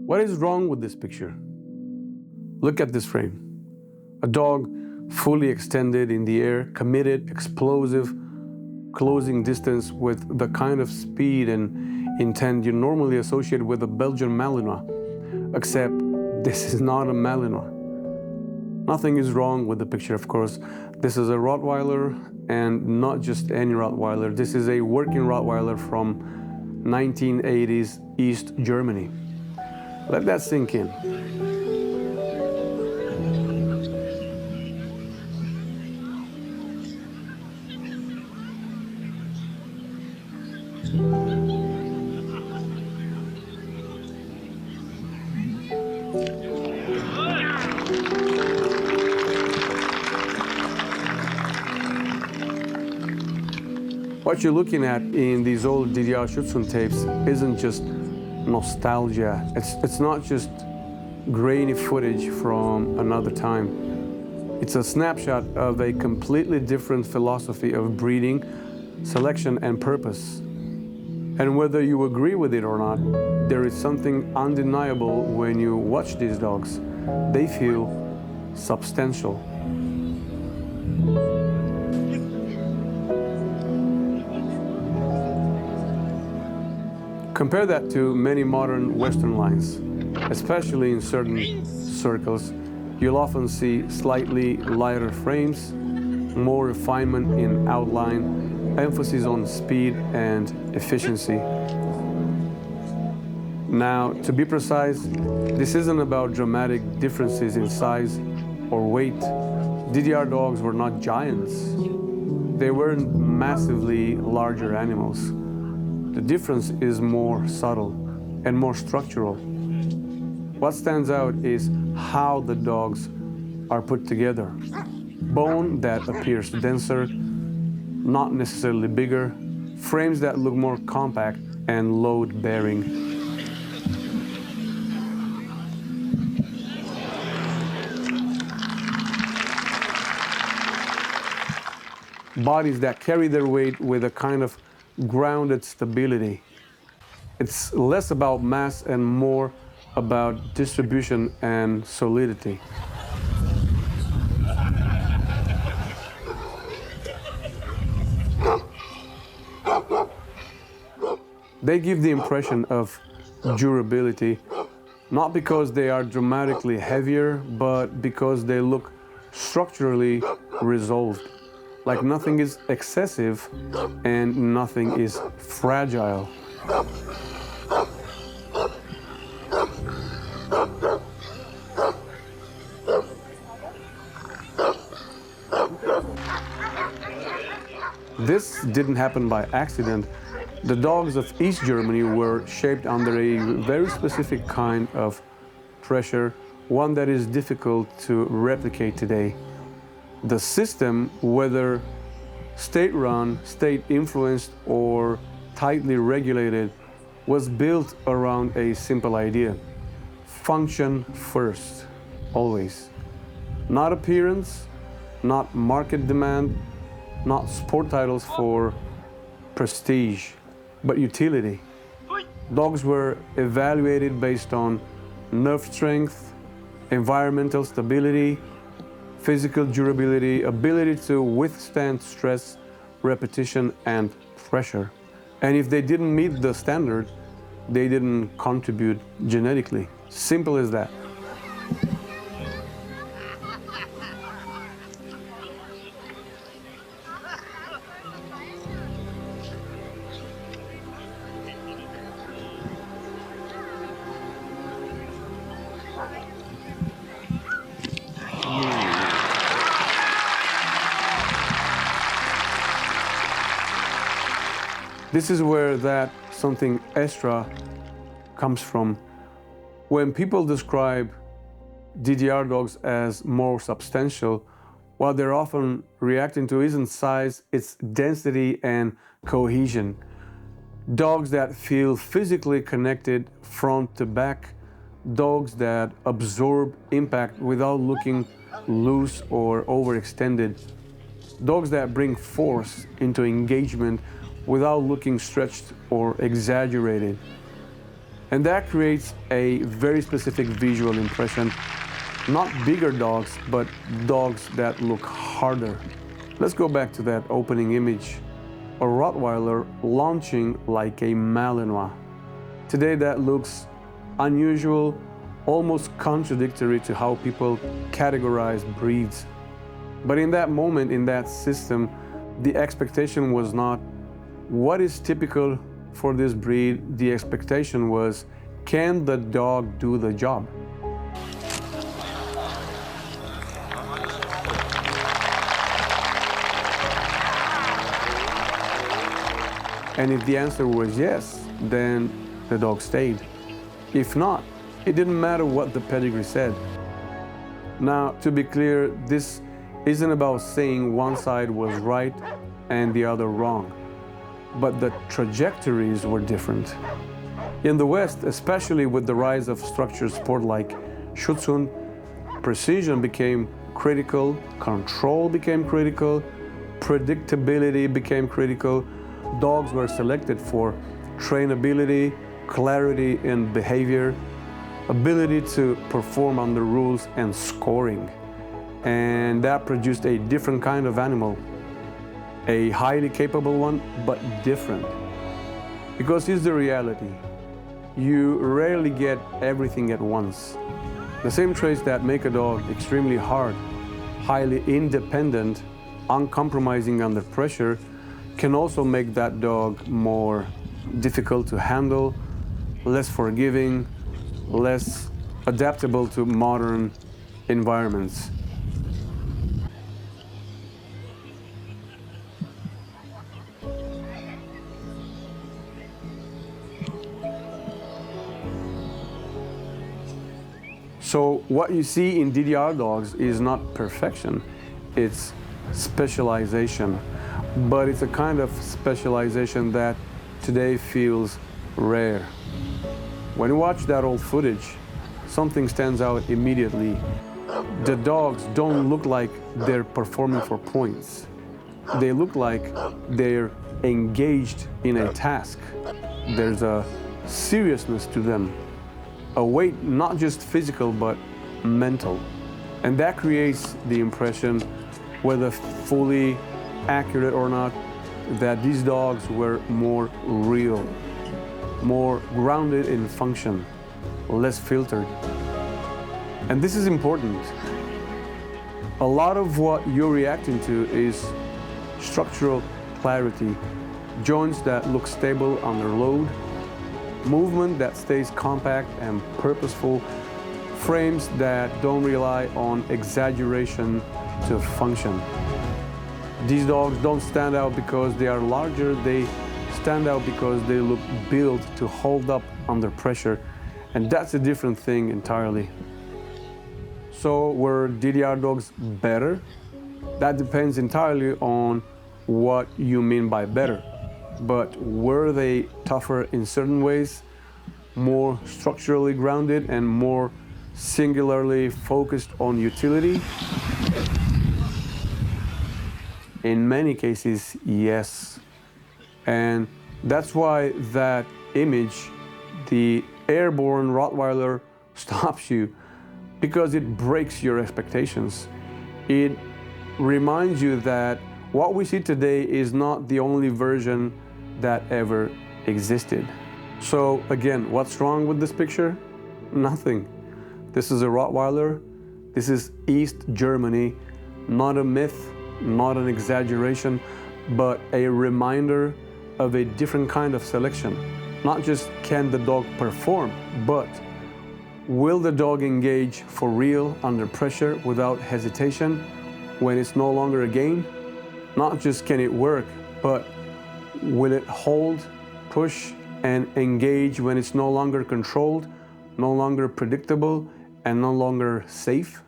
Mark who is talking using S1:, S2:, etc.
S1: What is wrong with this picture? Look at this frame. A dog fully extended in the air, committed, explosive, closing distance with the kind of speed and intent you normally associate with a Belgian Malinois. Except this is not a Malinois. Nothing is wrong with the picture, of course. This is a Rottweiler, and not just any Rottweiler. This is a working Rottweiler from 1980s East Germany. Let that sink in. What you're looking at in these old DDR Schutzhund tapes isn't just nostalgia. It's not just grainy footage from another time. It's a snapshot of a completely different philosophy of breeding, selection, and purpose. And whether you agree with it or not, there is something undeniable when you watch these dogs. They feel substantial. Compare that to many modern Western lines. Especially in certain circles, you'll often see slightly lighter frames, more refinement in outline, emphasis on speed and efficiency. Now, to be precise, this isn't about dramatic differences in size or weight. DDR dogs were not giants. They weren't massively larger animals. The difference is more subtle and more structural. What stands out is how the dogs are put together. Bone that appears denser, not necessarily bigger, frames that look more compact and load-bearing. Bodies that carry their weight with a kind of grounded stability. It's less about mass and more about distribution and solidity. They give the impression of durability, not because they are dramatically heavier, but because they look structurally resolved. Like nothing is excessive and nothing is fragile. This didn't happen by accident. The dogs of East Germany were shaped under a very specific kind of pressure, one that is difficult to replicate today. The system, whether state-run, state-influenced, or tightly regulated, was built around a simple idea. Function first, always. Not appearance, not market demand, not sport titles for prestige, but utility. Dogs were evaluated based on nerve strength, environmental stability, physical durability, ability to withstand stress, repetition, and pressure. And if they didn't meet the standard, they didn't contribute genetically. Simple as that. This is where that something extra comes from. When people describe DDR dogs as more substantial, what they're often reacting to isn't size, it's density and cohesion. Dogs that feel physically connected front to back, dogs that absorb impact without looking loose or overextended, dogs that bring force into engagement without looking stretched or exaggerated. And that creates a very specific visual impression. Not bigger dogs, but dogs that look harder. Let's go back to that opening image. A Rottweiler launching like a Malinois. Today that looks unusual, almost contradictory to how people categorize breeds. But in that moment, in that system, the expectation was not what is typical for this breed. The expectation was, can the dog do the job? And if the answer was yes, then the dog stayed. If not, it didn't matter what the pedigree said. Now, to be clear, this isn't about saying one side was right and the other wrong, but the trajectories were different. In the West, especially with the rise of structured sport like Schutzhund, precision became critical, control became critical, predictability became critical. Dogs were selected for trainability, clarity in behavior, ability to perform under rules, and scoring. And that produced a different kind of animal, a highly capable one, but different. Because here's the reality, you rarely get everything at once. The same traits that make a dog extremely hard, highly independent, uncompromising under pressure, can also make that dog more difficult to handle, less forgiving, less adaptable to modern environments. So what you see in DDR dogs is not perfection, it's specialization. But it's a kind of specialization that today feels rare. When you watch that old footage, something stands out immediately. The dogs don't look like they're performing for points. They look like they're engaged in a task. There's a seriousness to them, a weight not just physical but mental. And that creates the impression, whether fully accurate or not, that these dogs were more real, more grounded in function, less filtered. And this is important. A lot of what you're reacting to is structural clarity, joints that look stable under load, movement that stays compact and purposeful, frames that don't rely on exaggeration to function. These dogs don't stand out because they are larger, they stand out because they look built to hold up under pressure, and that's a different thing entirely. So were DDR dogs better? That depends entirely on what you mean by better. But were they tougher in certain ways, more structurally grounded and more singularly focused on utility? In many cases, yes. And that's why that image, the airborne Rottweiler, stops you, because it breaks your expectations. It reminds you that what we see today is not the only version that ever existed. So again, what's wrong with this picture? Nothing. This is a Rottweiler. This is East Germany, not a myth, not an exaggeration, but a reminder of a different kind of selection. Not just can the dog perform, but will the dog engage for real under pressure without hesitation when it's no longer a game? Not just can it work, but will it hold, push, and engage when it's no longer controlled, no longer predictable, and no longer safe?